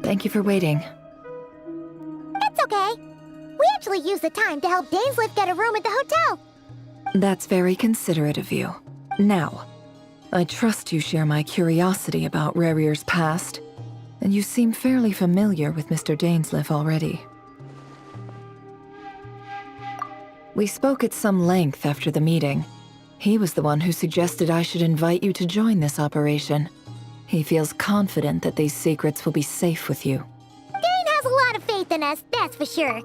Thank you for waiting. It's okay. We actually used the time to help Dainsleif get a room at the hotel. That's very considerate of you. Now, I trust you share my curiosity about Rarier's past, and you seem fairly familiar with Mr. Dainsleif already. We spoke at some length after the meeting. He was the one who suggested I should invite you to join this operation. He feels confident that these secrets will be safe with you. Dane has a lot of faith in us, that's for sure.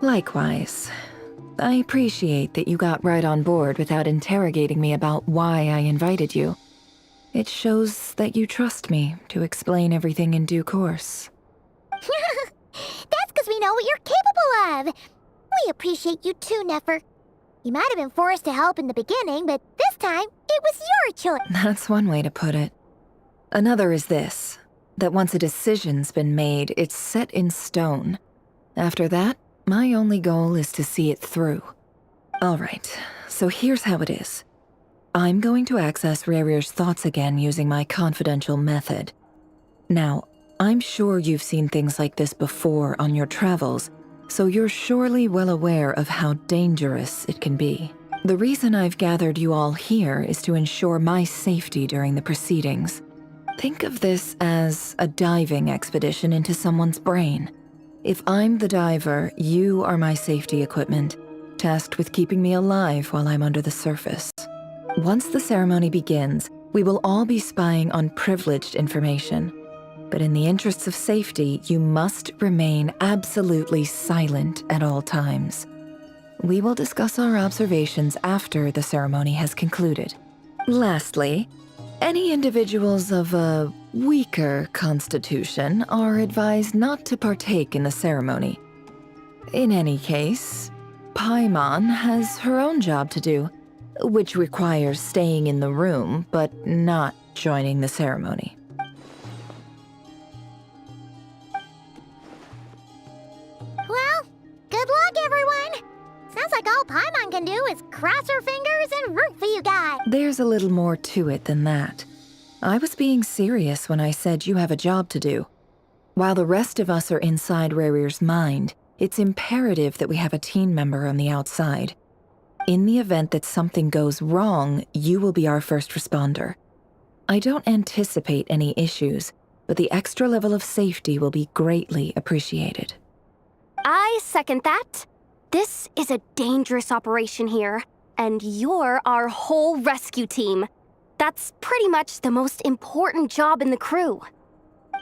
Likewise. I appreciate that you got right on board without interrogating me about why I invited you. It shows that you trust me to explain everything in due course. That's because we know what you're capable of. We appreciate you too, Nefer. You might have been forced to help in the beginning, but this time, it was your choice. That's one way to put it. Another is this, that once a decision's been made, it's set in stone. After that, my only goal is to see it through. Alright, so here's how it is. I'm going to access Rarier's thoughts again using my confidential method. Now, I'm sure you've seen things like this before on your travels, so you're surely well aware of how dangerous it can be. The reason I've gathered you all here is to ensure my safety during the proceedings. Think of this as a diving expedition into someone's brain. If I'm the diver, you are my safety equipment, tasked with keeping me alive while I'm under the surface. Once the ceremony begins, we will all be spying on privileged information. But in the interests of safety, you must remain absolutely silent at all times. We will discuss our observations after the ceremony has concluded. Lastly, any individuals of a weaker constitution are advised not to partake in the ceremony. In any case, Paimon has her own job to do, which requires staying in the room but not joining the ceremony. Well, good luck, everyone. Sounds like all Paimon can do is cross her fingers and root for you guys. There's a little more to it than that. I was being serious when I said you have a job to do. While the rest of us are inside Rarier's mind, it's imperative that we have a team member on the outside. In the event that something goes wrong, you will be our first responder. I don't anticipate any issues, but the extra level of safety will be greatly appreciated. I second that. This is a dangerous operation here, and you're our whole rescue team. That's pretty much the most important job in the crew.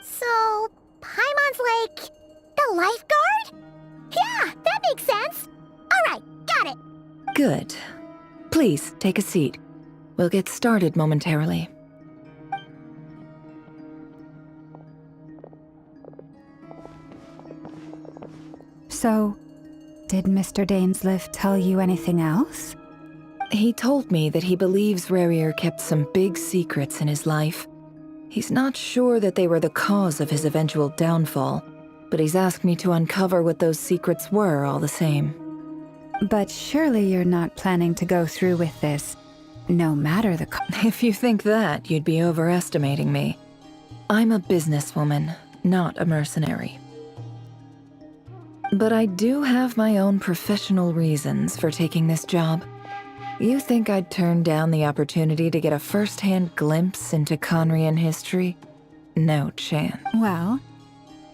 So, Paimon's like the lifeguard? Yeah, that makes sense. All right, got it. Good. Please, take a seat. We'll get started momentarily. So, did Mr. Dainsleif tell you anything else? He told me that he believes Rarier kept some big secrets in his life. He's not sure that they were the cause of his eventual downfall, but he's asked me to uncover what those secrets were all the same. But surely you're not planning to go through with this, no matter the If you think that, you'd be overestimating me. I'm a businesswoman, not a mercenary. But I do have my own professional reasons for taking this job. You think I'd turn down the opportunity to get a first-hand glimpse into Conrian history? No chance. Well,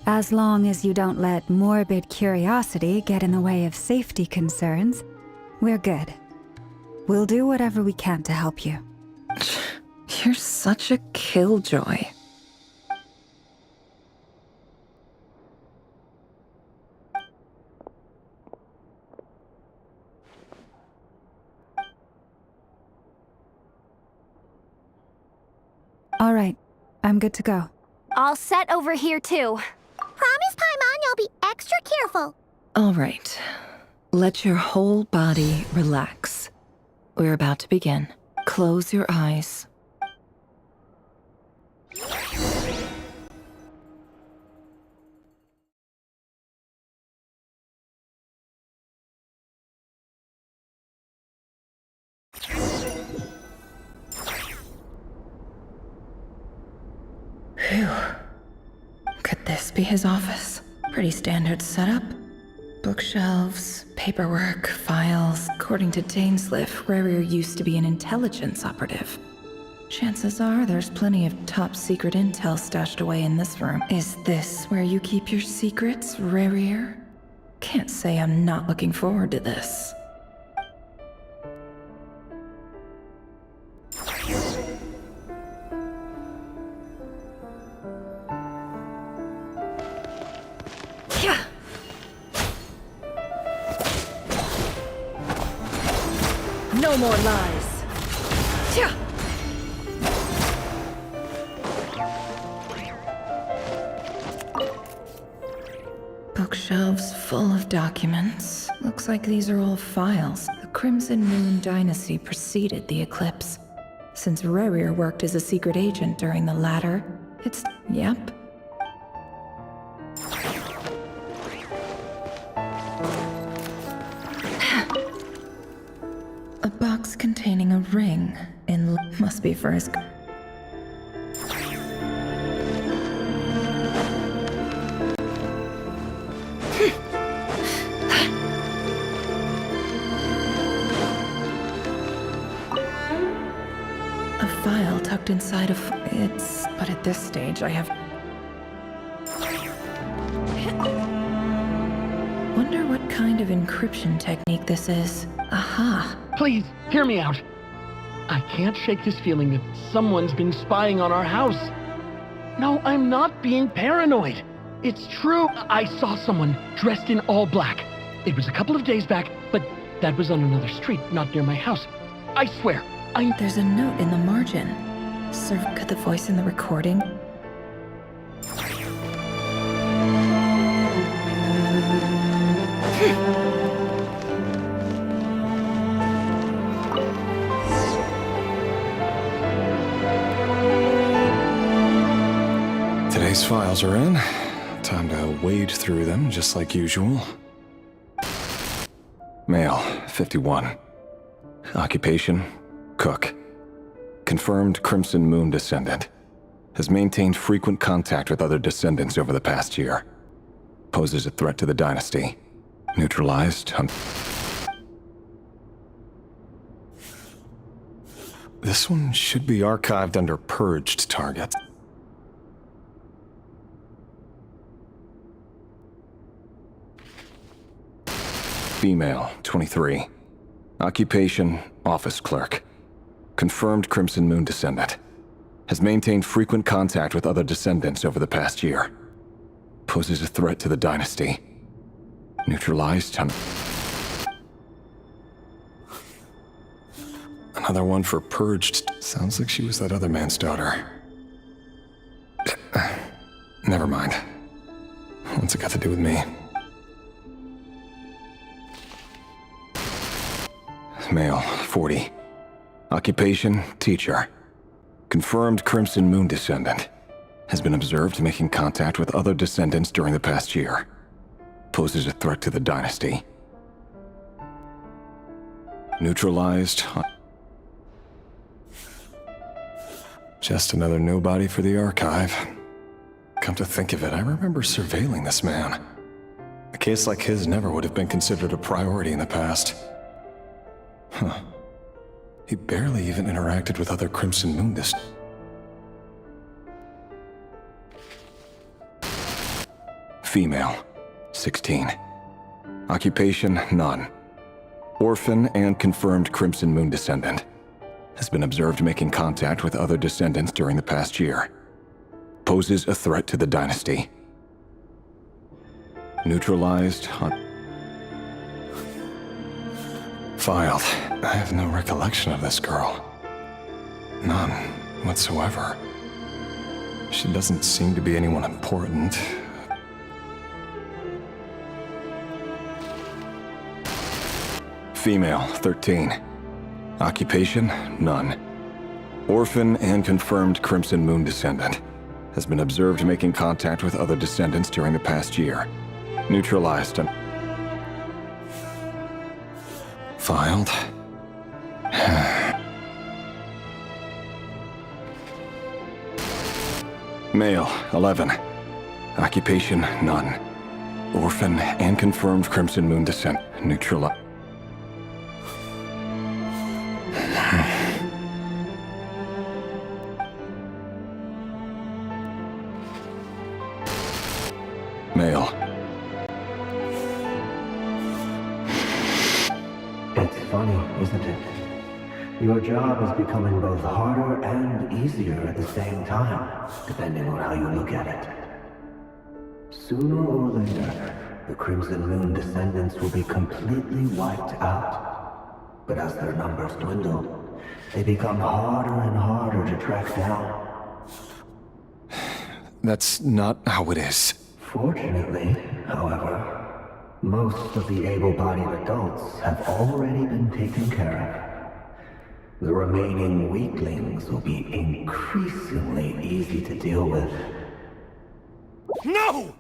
as long as you don't let morbid curiosity get in the way of safety concerns, we're good. We'll do whatever we can to help you. You're such a killjoy. All right, I'm good to go. All set over here, too. Promise, Paimon, you'll be extra careful. All right. Let your whole body relax. We're about to begin. Close your eyes. Phew. Could this be his office? Pretty standard setup. Bookshelves, paperwork, files. According to Dainsliff, Rarier used to be an intelligence operative. Chances are there's plenty of top secret intel stashed away in this room. Is this where you keep your secrets, Rarier? Can't say I'm not looking forward to this. Yeah. No more lies. Yeah. Bookshelves full of documents. Looks like these are all files. The Crimson Moon Dynasty preceded the eclipse. Since Rarier worked as a secret agent during the latter, it's... yep. A box containing a ring in... must be for his... A file tucked inside of... it's... but at this stage I have... Wonder what kind of encryption technique this is. Aha! Please, hear me out. I can't shake this feeling that someone's been spying on our house. No, I'm not being paranoid. It's true. I saw someone dressed in all black. It was a couple of days back, but that was on another street, not near my house. I swear, There's a note in the margin. Sir, could the voice in the recording... Today's files are in. Time to wade through them, just like usual. Male, 51. Occupation, cook. Confirmed Crimson Moon descendant. Has maintained frequent contact with other descendants over the past year. Poses a threat to the dynasty. Neutralized. This one should be archived under purged target. Female, 23. Occupation, office clerk. Confirmed Crimson Moon descendant. Has maintained frequent contact with other descendants over the past year. Poses a threat to the dynasty. Neutralized. Another one for purged. Sounds like she was that other man's daughter. Never mind. What's it got to do with me? Male, 40. Occupation, teacher. Confirmed Crimson Moon descendant. Has been observed making contact with other descendants during the past year. Poses a threat to the dynasty. Neutralized. Just another nobody for the archive. Come to think of it, I remember surveilling this man. A case like his never would have been considered a priority in the past. Huh. He barely even interacted with other Crimson Moon Female, 16. Occupation, none. Orphan and confirmed Crimson Moon descendant. Has been observed making contact with other descendants during the past year. Poses a threat to the dynasty. Neutralized. Filed. I have no recollection of this girl. None whatsoever. She doesn't seem to be anyone important. Female, 13. Occupation, none. Orphan and confirmed Crimson Moon descendant. Has been observed making contact with other descendants during the past year. Neutralized. Filed. Male, 11. Occupation, none. Orphan and confirmed Crimson Moon descent. Neutral. Male. It's funny, isn't it? Your job is becoming both harder and easier at the same time, depending on how you look at it. Sooner or later, the Crimson Moon descendants will be completely wiped out. But as their numbers dwindle, they become harder and harder to track down. That's not how it is. Fortunately, however, most of the able-bodied adults have already been taken care of. The remaining weaklings will be increasingly easy to deal with. No!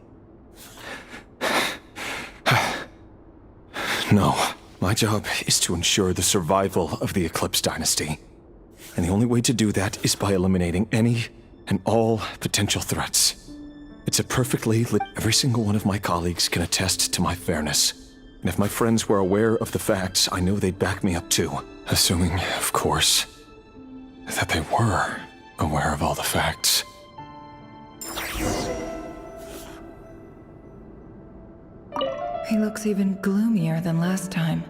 No. My job is to ensure the survival of the Eclipse Dynasty. And the only way to do that is by eliminating any and all potential threats. It's a perfectly lit... Every single one of my colleagues can attest to my fairness. And if my friends were aware of the facts, I know they'd back me up too. Assuming, of course, that they were aware of all the facts. He looks even gloomier than last time.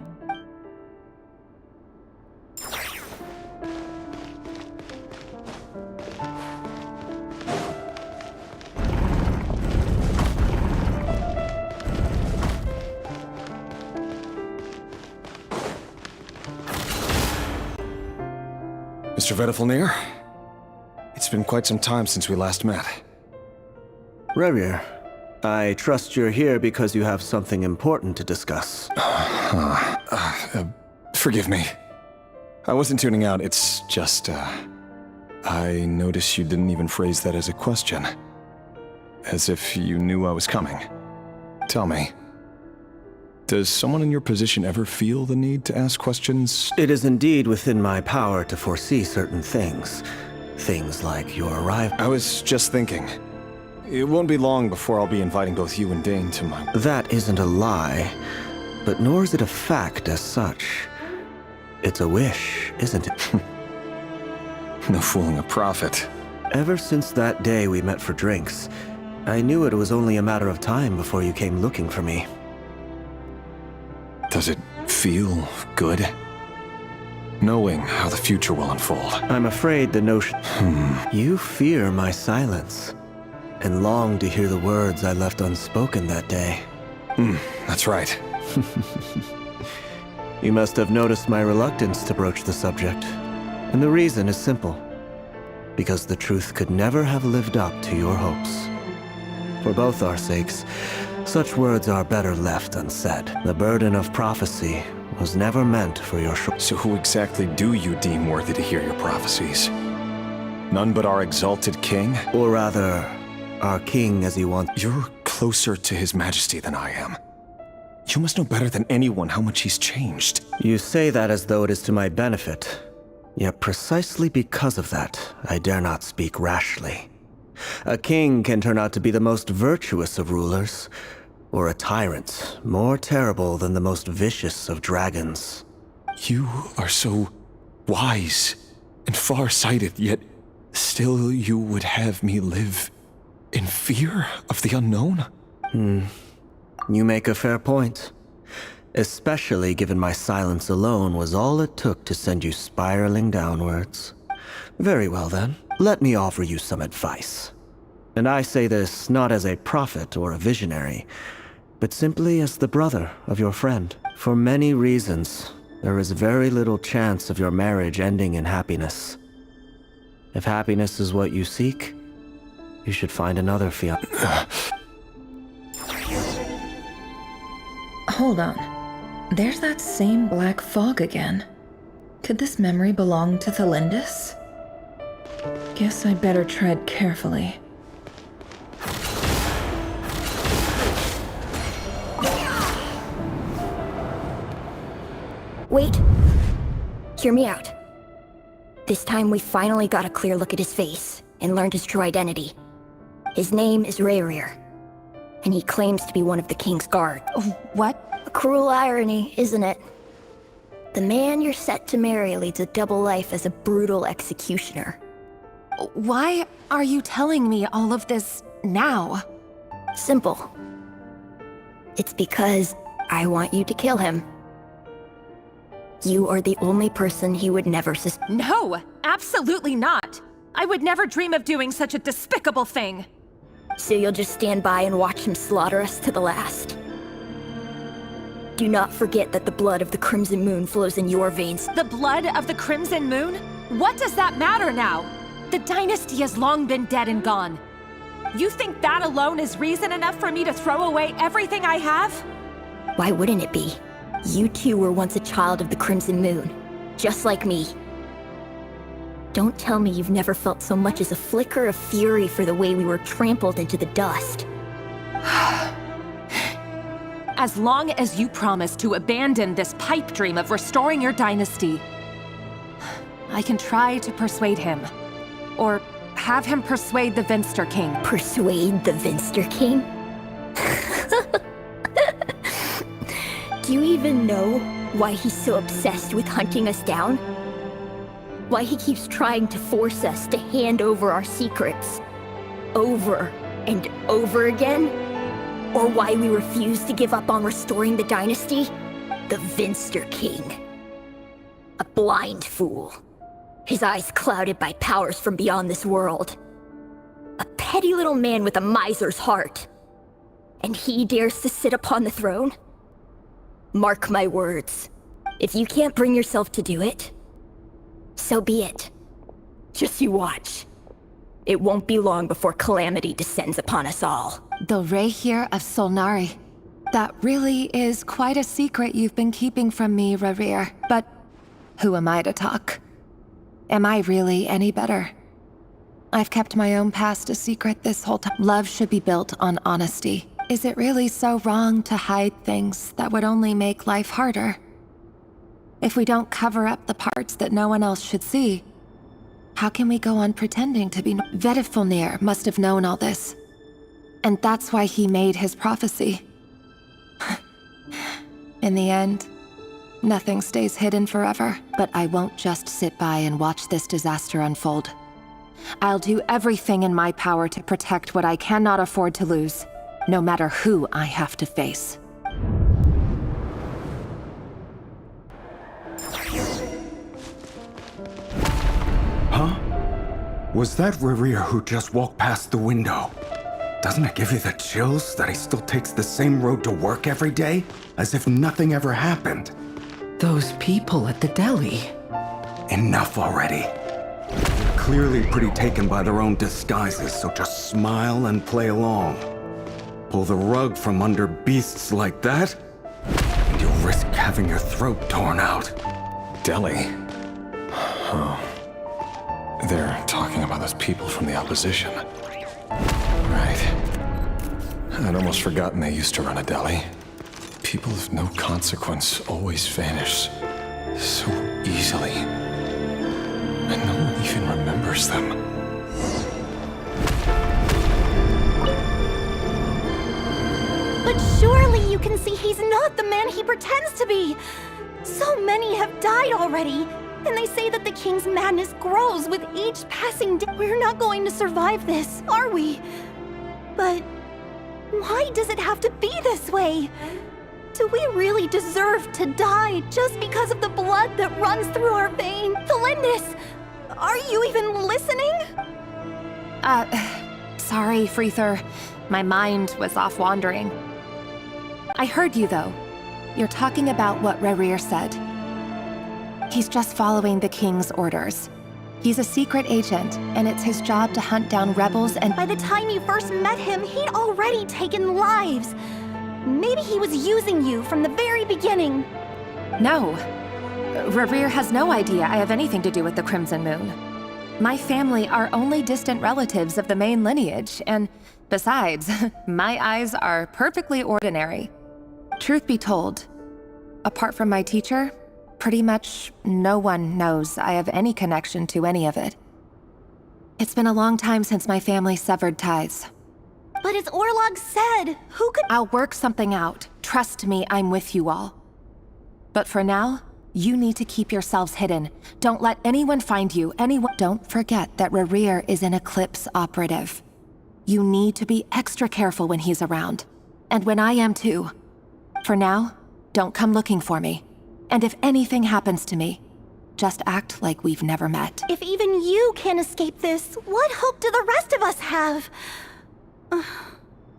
Mr. Vedifalnir? It's been quite some time since we last met. Rerir, I trust you're here because you have something important to discuss. Forgive me. I wasn't tuning out, it's just, I noticed you didn't even phrase that as a question. As if you knew I was coming. Tell me, does someone in your position ever feel the need to ask questions? It is indeed within my power to foresee certain things. Things like your arrival. I was just thinking. It won't be long before I'll be inviting both you and Dane to my... That isn't a lie, but nor is it a fact as such. It's a wish, isn't it? No fooling a prophet. Ever since that day we met for drinks, I knew it was only a matter of time before you came looking for me. Does it feel good? Knowing how the future will unfold. I'm afraid the notion... You fear my silence, and long to hear the words I left unspoken that day. That's right. You must have noticed my reluctance to broach the subject. And the reason is simple. Because the truth could never have lived up to your hopes. For both our sakes, such words are better left unsaid. The burden of prophecy was never meant for your So who exactly do you deem worthy to hear your prophecies? None but our exalted king? Or rather, our king as he wants. You're closer to his majesty than I am. You must know better than anyone how much he's changed. You say that as though it is to my benefit. Yet precisely because of that, I dare not speak rashly. A king can turn out to be the most virtuous of rulers, or a tyrant more terrible than the most vicious of dragons. You are so wise and far-sighted, yet still you would have me live in fear of the unknown? You make a fair point. Especially given my silence alone was all it took to send you spiraling downwards. Very well then, let me offer you some advice. And I say this not as a prophet or a visionary, but simply as the brother of your friend. For many reasons, there is very little chance of your marriage ending in happiness. If happiness is what you seek, you should find another fiancé. Hold on. There's that same black fog again. Could this memory belong to Thelindis? Guess I'd better tread carefully. Wait. Hear me out. This time we finally got a clear look at his face and learned his true identity. His name is Rerir, and he claims to be one of the king's guard. What? A cruel irony, isn't it? The man you're set to marry leads a double life as a brutal executioner. Why are you telling me all of this now? Simple. It's because I want you to kill him. You are the only person he would never No, absolutely not. I would never dream of doing such a despicable thing. So you'll just stand by and watch him slaughter us to the last. Do not forget that the blood of the Crimson Moon flows in your veins. The blood of the Crimson Moon? What does that matter now? The dynasty has long been dead and gone. You think that alone is reason enough for me to throw away everything I have? Why wouldn't it be? You too were once a child of the Crimson Moon, just like me. Don't tell me you've never felt so much as a flicker of fury for the way we were trampled into the dust. As long as you promise to abandon this pipe dream of restoring your dynasty, I can try to persuade him. Or have him persuade the Vinster King. Persuade the Vinster King? Do you even know why he's so obsessed with hunting us down? Why he keeps trying to force us to hand over our secrets? Over and over again? Or why we refuse to give up on restoring the dynasty? The Vinster King. A blind fool. His eyes clouded by powers from beyond this world. A petty little man with a miser's heart. And he dares to sit upon the throne? Mark my words. If you can't bring yourself to do it, so be it. Just you watch. It won't be long before calamity descends upon us all. The Rehir of Solnari. That really is quite a secret you've been keeping from me, Rerir. But who am I to talk? Am I really any better? I've kept my own past a secret this whole time. Love should be built on honesty. Is it really so wrong to hide things that would only make life harder? If we don't cover up the parts that no one else should see, how can we go on pretending to be Vedifulnir must have known all this. And that's why he made his prophecy. In the end, nothing stays hidden forever, but I won't just sit by and watch this disaster unfold. I'll do everything in my power to protect what I cannot afford to lose, no matter who I have to face. Huh? Was that Rerir who just walked past the window? Doesn't it give you the chills that he still takes the same road to work every day, as if nothing ever happened? Those people at the deli. Enough already. They're clearly pretty taken by their own disguises, so just smile and play along. Pull the rug from under beasts like that, and you'll risk having your throat torn out. Delhi? Oh. They're talking about those people from the opposition. Right. I'd almost forgotten they used to run a deli. People of no consequence always vanish so easily. And no one even remembers them. But surely you can see he's not the man he pretends to be! So many have died already, and they say that the king's madness grows with each passing day. We're not going to survive this, are we? But why does it have to be this way? Do we really deserve to die just because of the blood that runs through our veins? Felindis, are you even listening? Sorry, Freether. My mind was off wandering. I heard you, though. You're talking about what Rerir said. He's just following the king's orders. He's a secret agent, and it's his job to hunt down rebels and— By the time you first met him, he'd already taken lives. Maybe he was using you from the very beginning. No. Rerir has no idea I have anything to do with the Crimson Moon. My family are only distant relatives of the main lineage, and besides, my eyes are perfectly ordinary. Truth be told, apart from my teacher, pretty much no one knows I have any connection to any of it. It's been a long time since my family severed ties. But as Orlog said, who could— I'll work something out. Trust me, I'm with you all. But for now, you need to keep yourselves hidden. Don't let anyone find you. Don't forget that Rerir is an Eclipse operative. You need to be extra careful when he's around. And when I am too. For now, don't come looking for me. And if anything happens to me, just act like we've never met. If even you can't escape this, what hope do the rest of us have?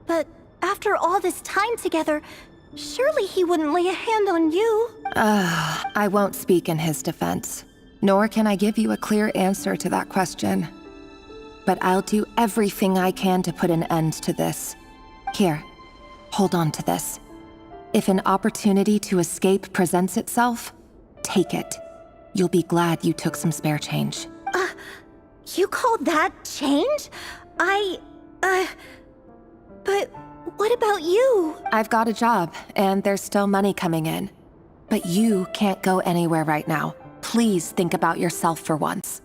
But after all this time together, surely he wouldn't lay a hand on you. I won't speak in his defense, nor can I give you a clear answer to that question. But I'll do everything I can to put an end to this. Here, hold on to this. If an opportunity to escape presents itself, take it. You'll be glad you took some spare change. You call that change? But what about you? I've got a job, and there's still money coming in. But you can't go anywhere right now. Please think about yourself for once.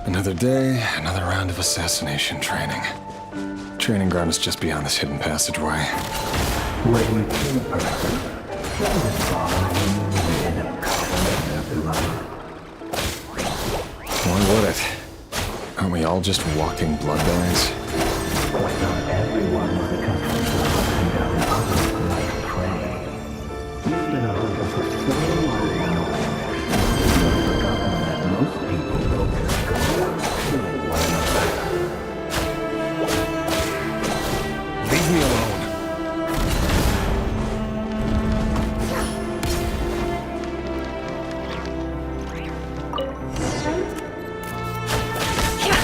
Another day, another round of assassination training. Training ground is just beyond this hidden passageway. Why would it? Aren't we all just walking blood bags? Leave me alone.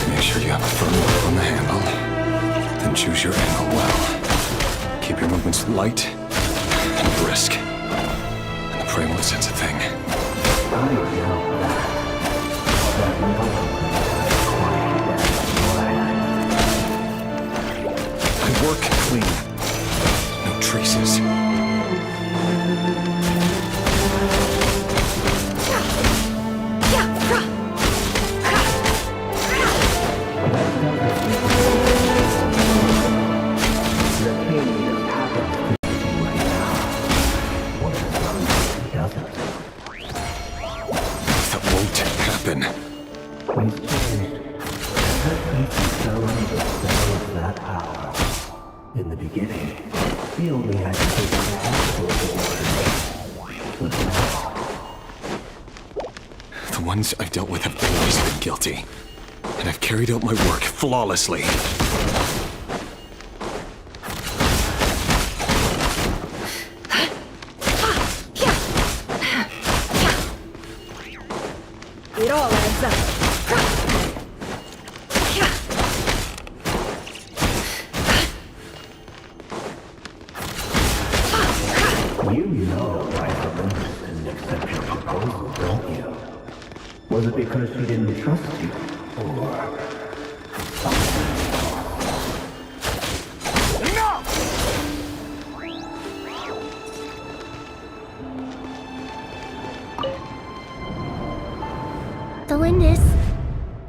Make sure you have a firm grip on the handle. Then choose your angle well. Keep your movements light and brisk. And the prey won't sense a thing. I work clean. No traces. That won't happen. In the beginning, the only agitation The ones I've dealt with have always been guilty. And I've carried out my work flawlessly. It all adds up. You know why Olympus didn't accept your proposal, don't you? Was it because she didn't trust you? Or Delindis,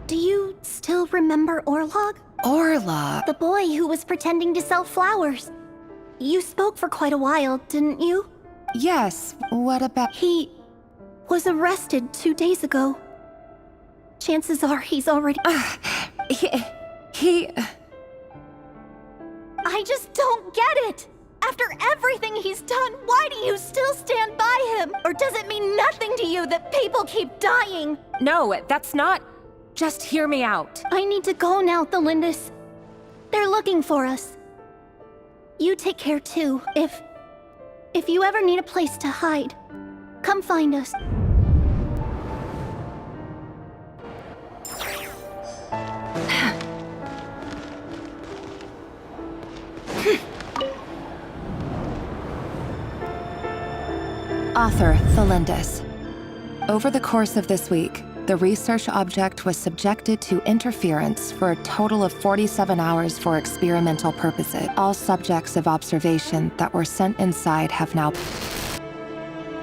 do you still remember Orlog? Orla! The boy who was pretending to sell flowers. You spoke for quite a while, didn't you? Yes, what about— He was arrested 2 days ago. Chances are he's already— He... I just don't get it! After everything he's done, why do you still stand by him? Or does it mean nothing to you that people keep dying? No, that's not... Just hear me out. I need to go now, Delindis. They're looking for us. You take care too. If you ever need a place to hide, come find us. Author Thelindis. Over the course of this week, The research object was subjected to interference for a total of 47 hours for experimental purposes. All subjects of observation that were sent inside have now...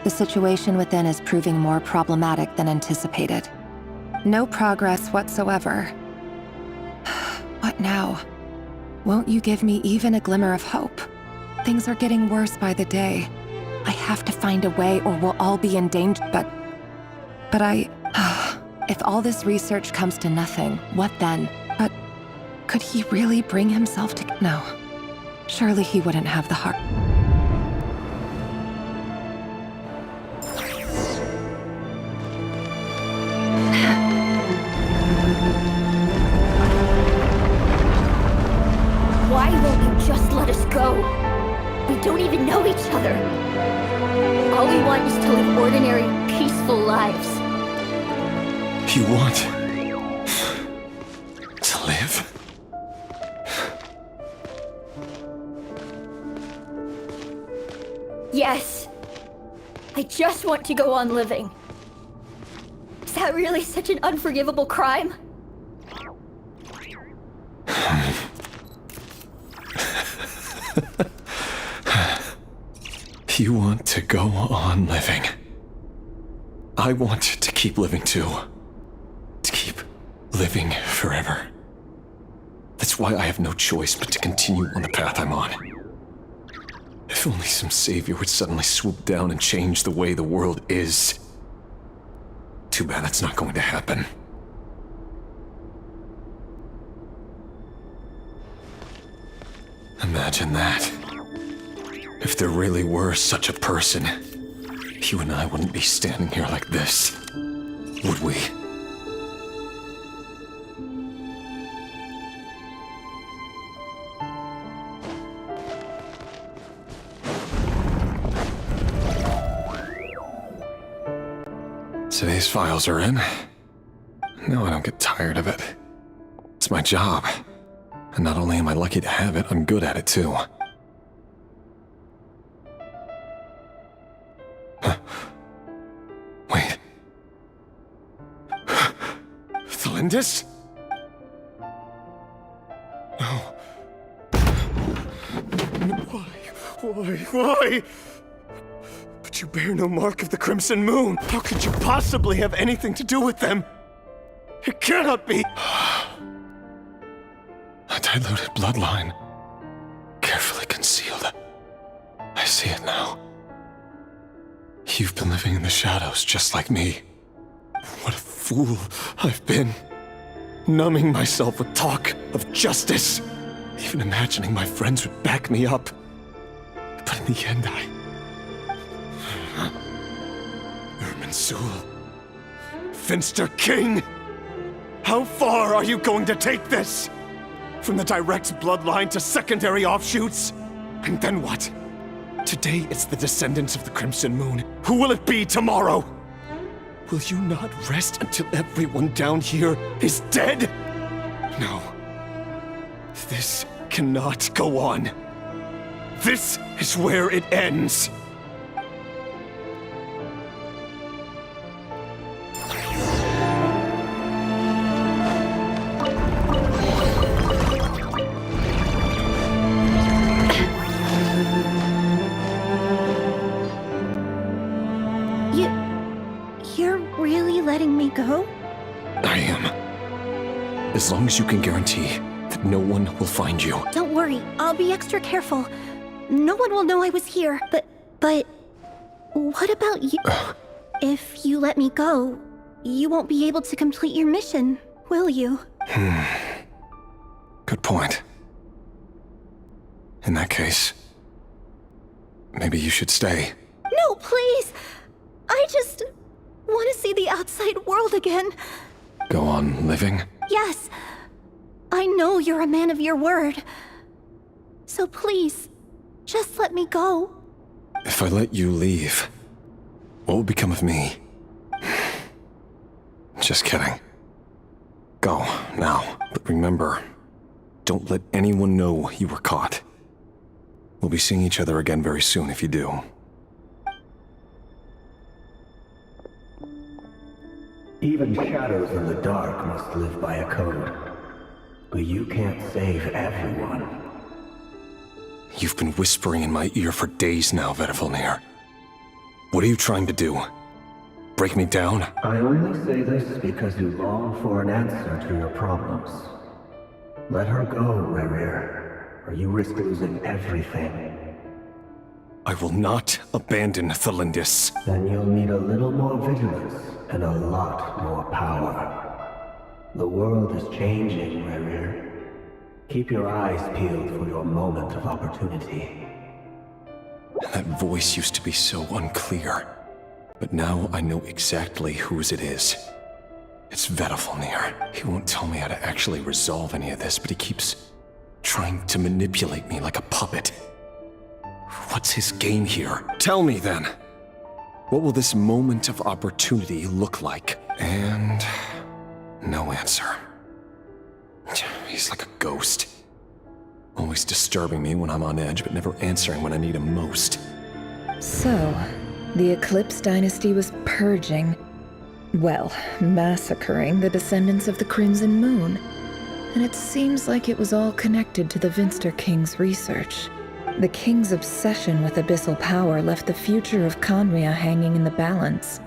The situation within is proving more problematic than anticipated. No progress whatsoever. What now? Won't you give me even a glimmer of hope? Things are getting worse by the day. I have to find a way or we'll all be in danger, but if all this research comes to nothing, what then? But could he really bring himself to... No. Surely he wouldn't have the heart. Why won't you just let us go? We don't even know each other. All we want is to live ordinary, peaceful lives. You want to live? Yes. I just want to go on living. Is that really such an unforgivable crime? You want to go on living. I want to keep living too. To keep living forever. That's why I have no choice but to continue on the path I'm on. If only some savior would suddenly swoop down and change the way the world is. Too bad that's not going to happen. Imagine that. If there really were such a person, you and I wouldn't be standing here like this, would we? Today's files are in. No, I don't get tired of it. It's my job. And not only am I lucky to have it, I'm good at it too. Wait. Thelindis? No. Why? But you bear no mark of the Crimson Moon. How could you possibly have anything to do with them? It cannot be! A diluted bloodline. Carefully concealed. I see it now. You've been living in the shadows just like me. What a fool I've been. Numbing myself with talk of justice. Even imagining my friends would back me up. But in the end, Irminsul. Finster King! How far are you going to take this? From the direct bloodline to secondary offshoots? And then what? Today it's the descendants of the Crimson Moon. Who will it be tomorrow? Will you not rest until everyone down here is dead? No. This cannot go on. This is where it ends. You're really letting me go? I am. As long as you can guarantee that no one will find you. Don't worry, I'll be extra careful. No one will know I was here, but what about you? If you let me go, you won't be able to complete your mission, will you? Good point. In that case, maybe you should stay. No, please! I just want to see the outside world again. Go on living? Yes. I know you're a man of your word. So please, just let me go. If I let you leave, what will become of me? Just kidding. Go, now. But remember, don't let anyone know you were caught. We'll be seeing each other again very soon if you do. Even shadows in the dark must live by a code. But you can't save everyone. You've been whispering in my ear for days now, Vedifalnir. What are you trying to do? Break me down? I only say this because you long for an answer to your problems. Let her go, Rerir, or you risk losing everything. I will not abandon Thelindis. Then you'll need a little more vigilance and a lot more power. The world is changing, Rerir. Keep your eyes peeled for your moment of opportunity. That voice used to be so unclear. But now I know exactly whose it is. It's Vedifalnir. He won't tell me how to actually resolve any of this, but he keeps trying to manipulate me like a puppet. What's his game here? Tell me then. What will this moment of opportunity look like? And no answer. He's like a ghost. Always disturbing me when I'm on edge, but never answering when I need him most. So, the Eclipse Dynasty was purging, well, massacring the descendants of the Crimson Moon. And it seems like it was all connected to the Vinster King's research. The King's obsession with abyssal power left the future of Conria hanging in the balance.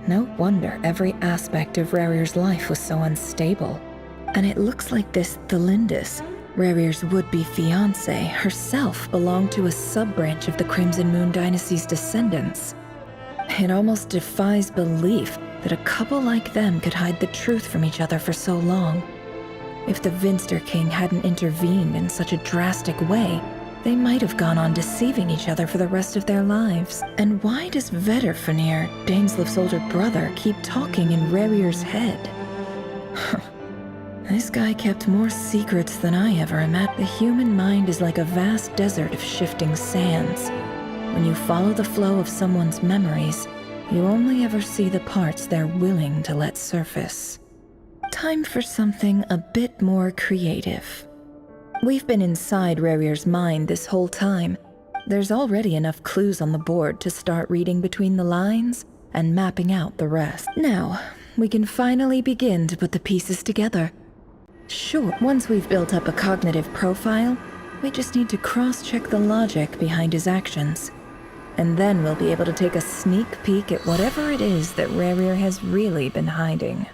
No wonder every aspect of Rerir's life was so unstable. And it looks like this Thelindis, Rerir's would-be fiancé, herself belonged to a sub-branch of the Crimson Moon Dynasty's descendants. It almost defies belief that a couple like them could hide the truth from each other for so long. If the Vinster King hadn't intervened in such a drastic way, they might have gone on deceiving each other for the rest of their lives. And why does Vedifalnir, Daneslif's older brother, keep talking in Rerir's head? This guy kept more secrets than I ever imagined. The human mind is like a vast desert of shifting sands. When you follow the flow of someone's memories, you only ever see the parts they're willing to let surface. Time for something a bit more creative. We've been inside Rerir's mind this whole time. There's already enough clues on the board to start reading between the lines and mapping out the rest. Now, we can finally begin to put the pieces together. Sure, once we've built up a cognitive profile, we just need to cross-check the logic behind his actions. And then we'll be able to take a sneak peek at whatever it is that Rerir has really been hiding.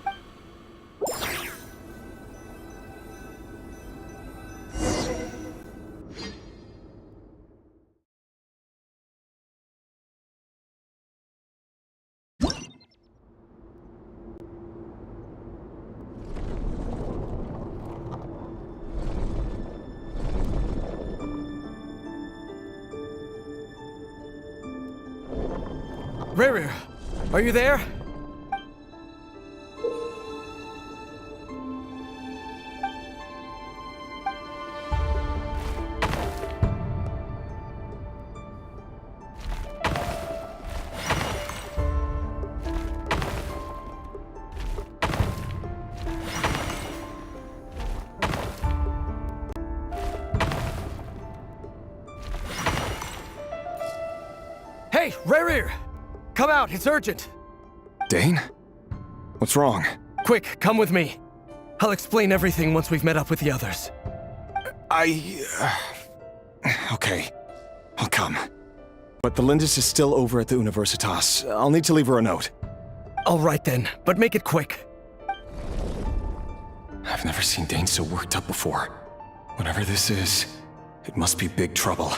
Rerir, are you there? Hey, Rerir! Come out, it's urgent! Dane? What's wrong? Quick, come with me. I'll explain everything once we've met up with the others. Okay. I'll come. But the Lindis is still over at the Universitas. I'll need to leave her a note. All right then, but make it quick. I've never seen Dane so worked up before. Whatever this is, it must be big trouble.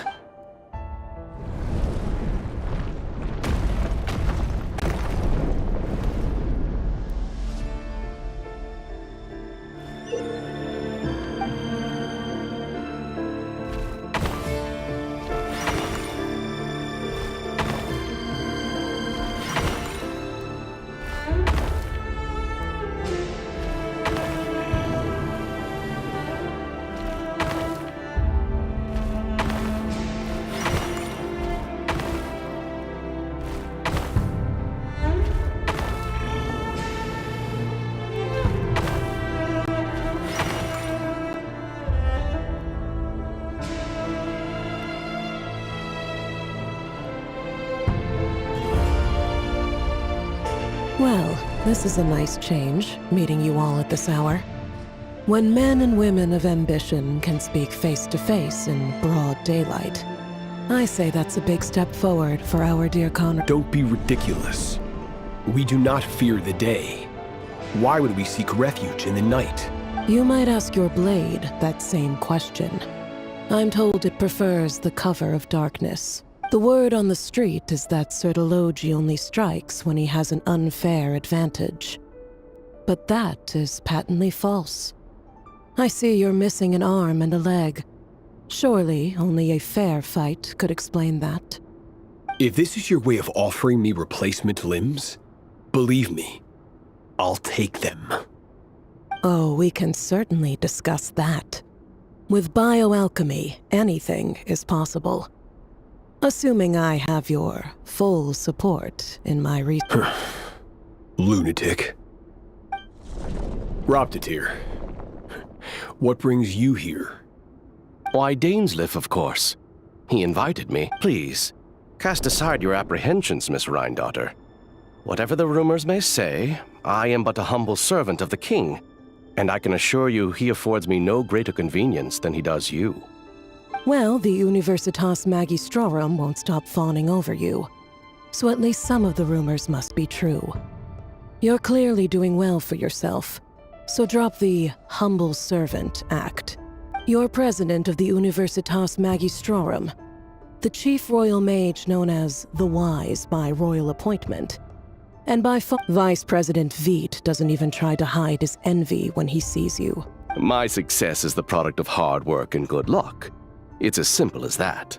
Well, This is a nice change, meeting you all at this hour. When men and women of ambition can speak face to face in broad daylight, I say that's a big step forward for our dear Connor. Don't be ridiculous. We do not fear the day. Why would we seek refuge in the night? You might ask your blade that same question. I'm told it prefers the cover of darkness. The word on the street is that Sertologi only strikes when he has an unfair advantage. But that is patently false. I see you're missing an arm and a leg. Surely only a fair fight could explain that. If this is your way of offering me replacement limbs, believe me, I'll take them. Oh, we can certainly discuss that. With bioalchemy, anything is possible. Assuming I have your full support in my research. Lunatic. Robtatir. What brings you here? Why, Dainsleif, of course. He invited me. Please, cast aside your apprehensions, Miss Rhine-daughter. Whatever the rumors may say, I am but a humble servant of the king, and I can assure you he affords me no greater convenience than he does you. Well, the Universitas Magistrorum won't stop fawning over you, so at least some of the rumors must be true. You're clearly doing well for yourself, so drop the humble servant act. You're president of the Universitas Magistrorum, the chief royal mage known as the Wise by royal appointment. And by Vice President Veit doesn't even try to hide his envy when he sees you. My success is the product of hard work and good luck. It's as simple as that.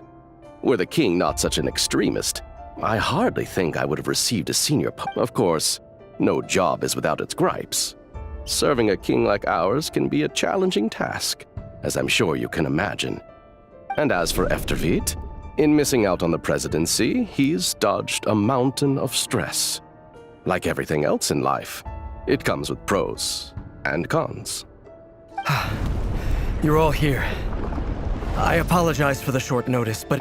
Were the king not such an extremist, I hardly think I would have received a senior Of course, no job is without its gripes. Serving a king like ours can be a challenging task, as I'm sure you can imagine. And as for Efterveit, in missing out on the presidency, he's dodged a mountain of stress. Like everything else in life, it comes with pros and cons. You're all here. I apologize for the short notice, but...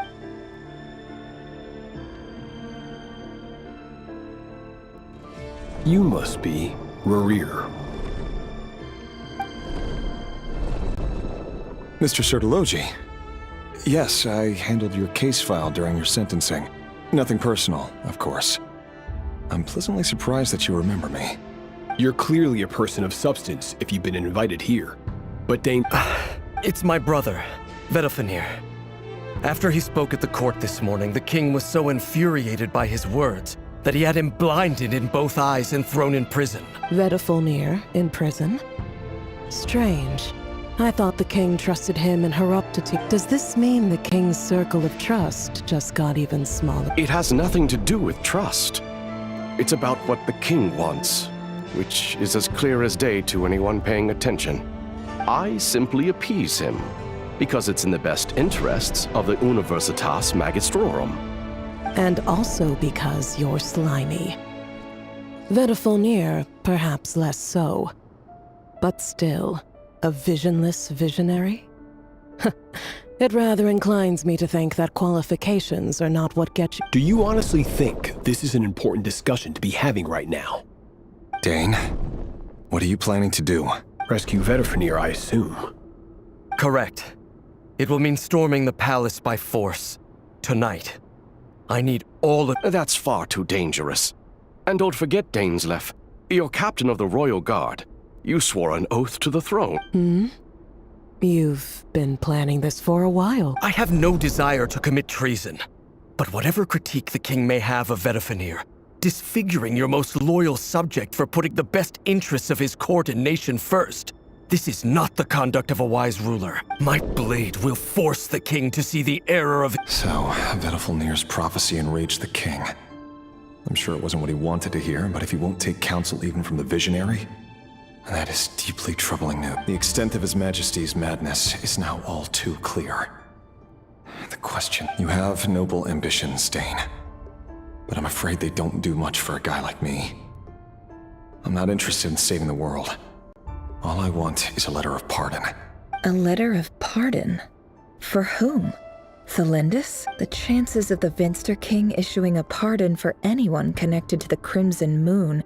You must be Rerir. Mr. Sertologi. Yes, I handled your case file during your sentencing. Nothing personal, of course. I'm pleasantly surprised that you remember me. You're clearly a person of substance if you've been invited here. But Dane... It's my brother, Vedalfenir. After he spoke at the court this morning, the king was so infuriated by his words that he had him blinded in both eyes and thrown in prison. Vedalfenir in prison? Strange. I thought the king trusted him and Heroptati. Does this mean the king's circle of trust just got even smaller? It has nothing to do with trust. It's about what the king wants, which is as clear as day to anyone paying attention. I simply appease him, because it's in the best interests of the Universitas Magistrorum. And also because you're slimy. Vedalfenir, perhaps less so. But still, a visionless visionary? It rather inclines me to think that qualifications are not what get you— Do you honestly think this is an important discussion to be having right now? Dane, what are you planning to do? Rescue Vedalfenir, I assume. Correct. It will mean storming the palace by force. Tonight. I need all of— That's far too dangerous. And don't forget, Dainsleif, you're captain of the Royal Guard. You swore an oath to the throne. You've been planning this for a while. I have no desire to commit treason. But whatever critique the king may have of Vedalfenir, disfiguring your most loyal subject for putting the best interests of his court and nation first, this is not the conduct of a wise ruler. My blade will force the king to see the error of— So, Vedalfenir's prophecy enraged the king. I'm sure it wasn't what he wanted to hear, but if he won't take counsel even from the visionary, that is deeply troubling news. The extent of His Majesty's madness is now all too clear. The question— You have noble ambitions, Dane. But I'm afraid they don't do much for a guy like me. I'm not interested in saving the world. All I want is a letter of pardon. A letter of pardon? For whom? Thelindis? The chances of the Vinster King issuing a pardon for anyone connected to the Crimson Moon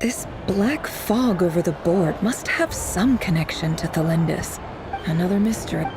This black fog over the board must have some connection to Thelindis. Another mystery.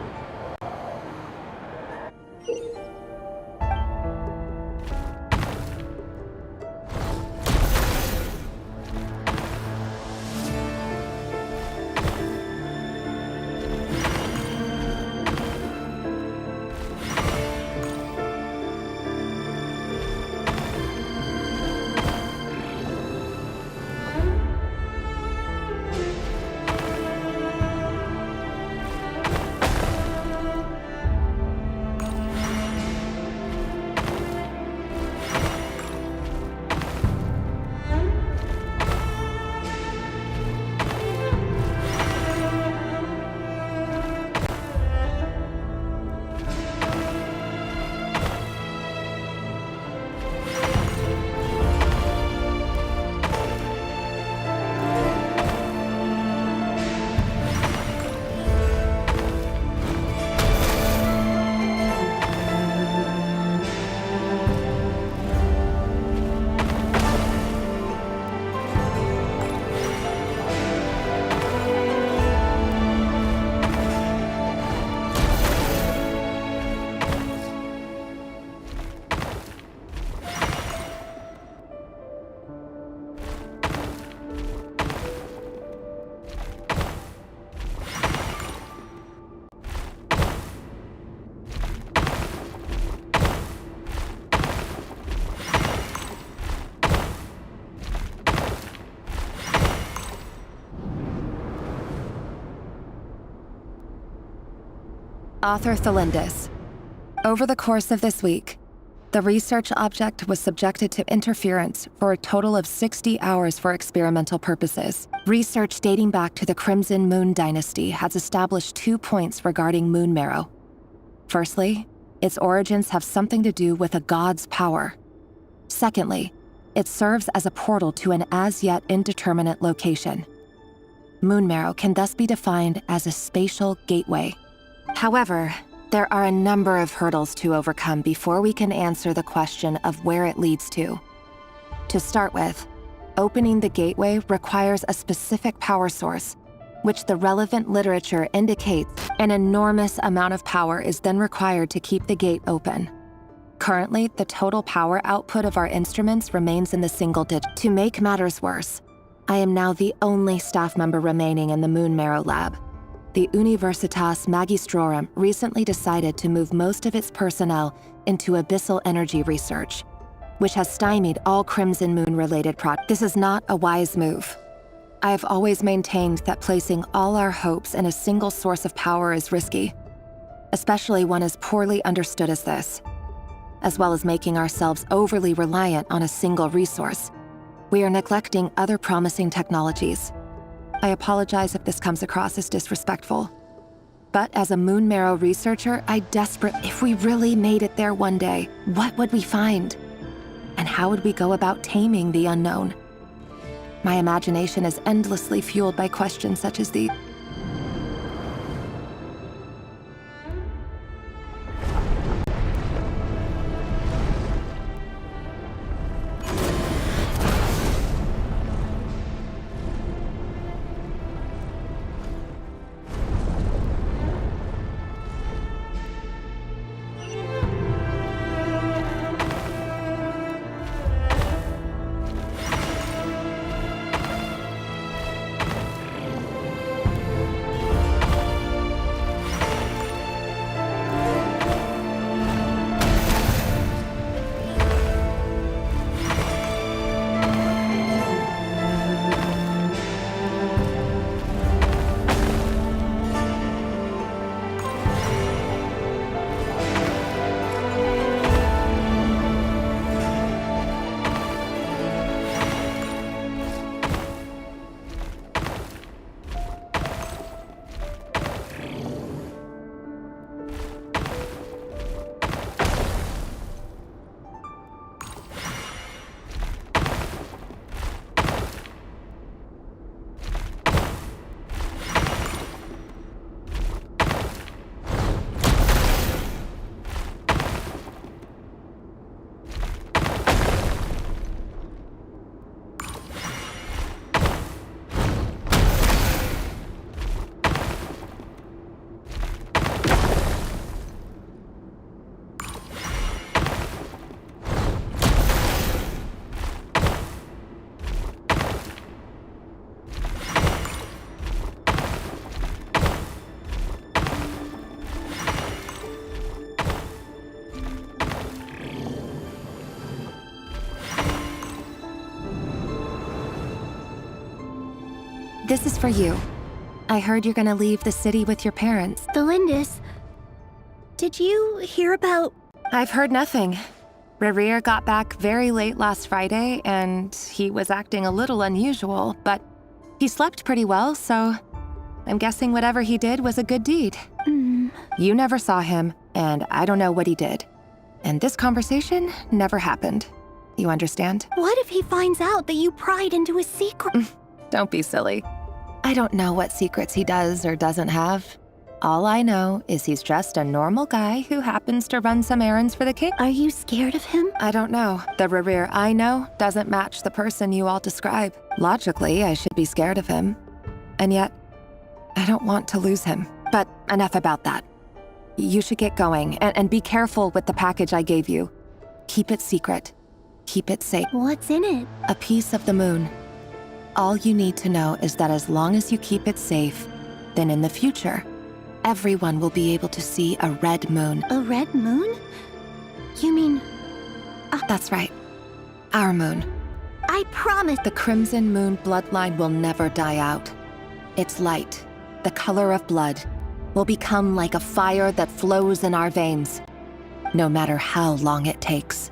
Author Thelindis. Over the course of this week, the research object was subjected to interference for a total of 60 hours for experimental purposes. Research dating back to the Crimson Moon Dynasty has established 2 points regarding moon marrow. Firstly, its origins have something to do with a god's power. Secondly, it serves as a portal to an as-yet indeterminate location. Moon marrow can thus be defined as a spatial gateway. However, there are a number of hurdles to overcome before we can answer the question of where it leads to. To start with, opening the gateway requires a specific power source, which the relevant literature indicates an enormous amount of power is then required to keep the gate open. Currently, the total power output of our instruments remains in the single digits. To make matters worse, I am now the only staff member remaining in the Moon Marrow lab. The Universitas Magistrorum recently decided to move most of its personnel into abyssal energy research, which has stymied all Crimson Moon-related projects. This is not a wise move. I have always maintained that placing all our hopes in a single source of power is risky, especially one as poorly understood as this. As well as making ourselves overly reliant on a single resource, we are neglecting other promising technologies. I apologize if this comes across as disrespectful. But as a Moon Marrow researcher, if we really made it there one day, what would we find? And how would we go about taming the unknown? My imagination is endlessly fueled by questions such as these. This is for you. I heard you're gonna leave the city with your parents. Belindis, did you hear about... I've heard nothing. Rerir got back very late last Friday, and he was acting a little unusual, but he slept pretty well, so I'm guessing whatever he did was a good deed. You never saw him, and I don't know what he did. And this conversation never happened. You understand? What if he finds out that you pried into his secret? Don't be silly. I don't know what secrets he does or doesn't have. All I know is he's just a normal guy who happens to run some errands for the king. Are you scared of him? I don't know. The Rerir I know doesn't match the person you all describe. Logically, I should be scared of him. And yet, I don't want to lose him. But enough about that. You should get going, and be careful with the package I gave you. Keep it secret. Keep it safe. What's in it? A piece of the moon. All you need to know is that as long as you keep it safe, then in the future, everyone will be able to see a red moon. A red moon? You mean... That's right. Our moon. I promise. The Crimson Moon bloodline will never die out. Its light, the color of blood, will become like a fire that flows in our veins, no matter how long it takes.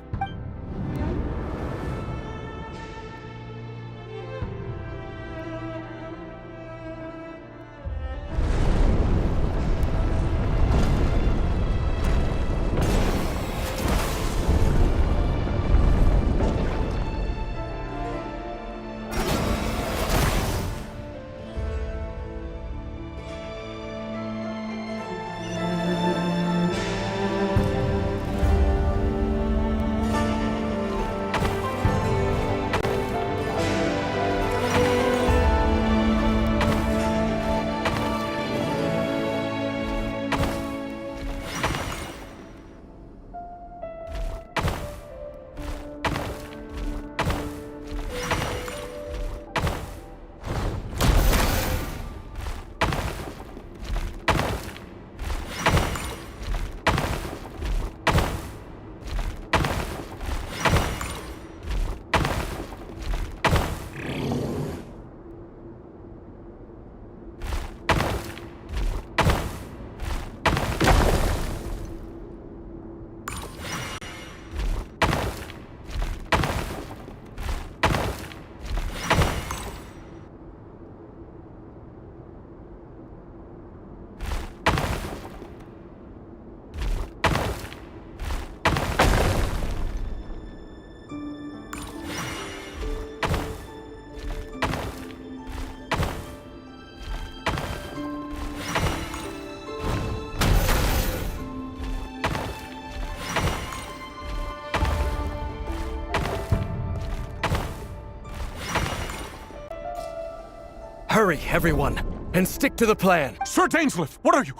Hurry, everyone, and stick to the plan. Sir Dainsleif, what are you?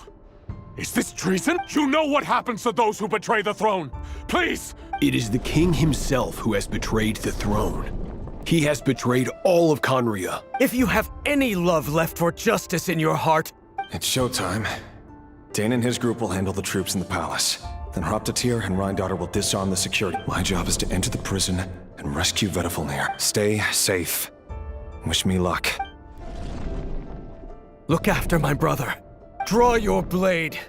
Is this treason? You know what happens to those who betray the throne. Please! It is the king himself who has betrayed the throne. He has betrayed all of Conria. If you have any love left for justice in your heart... It's showtime. Dane and his group will handle the troops in the palace. Then Hraptatir and Rhindaughter will disarm the security. My job is to enter the prison and rescue Vedifalnir. Stay safe. Wish me luck. Look after my brother. Draw your blade.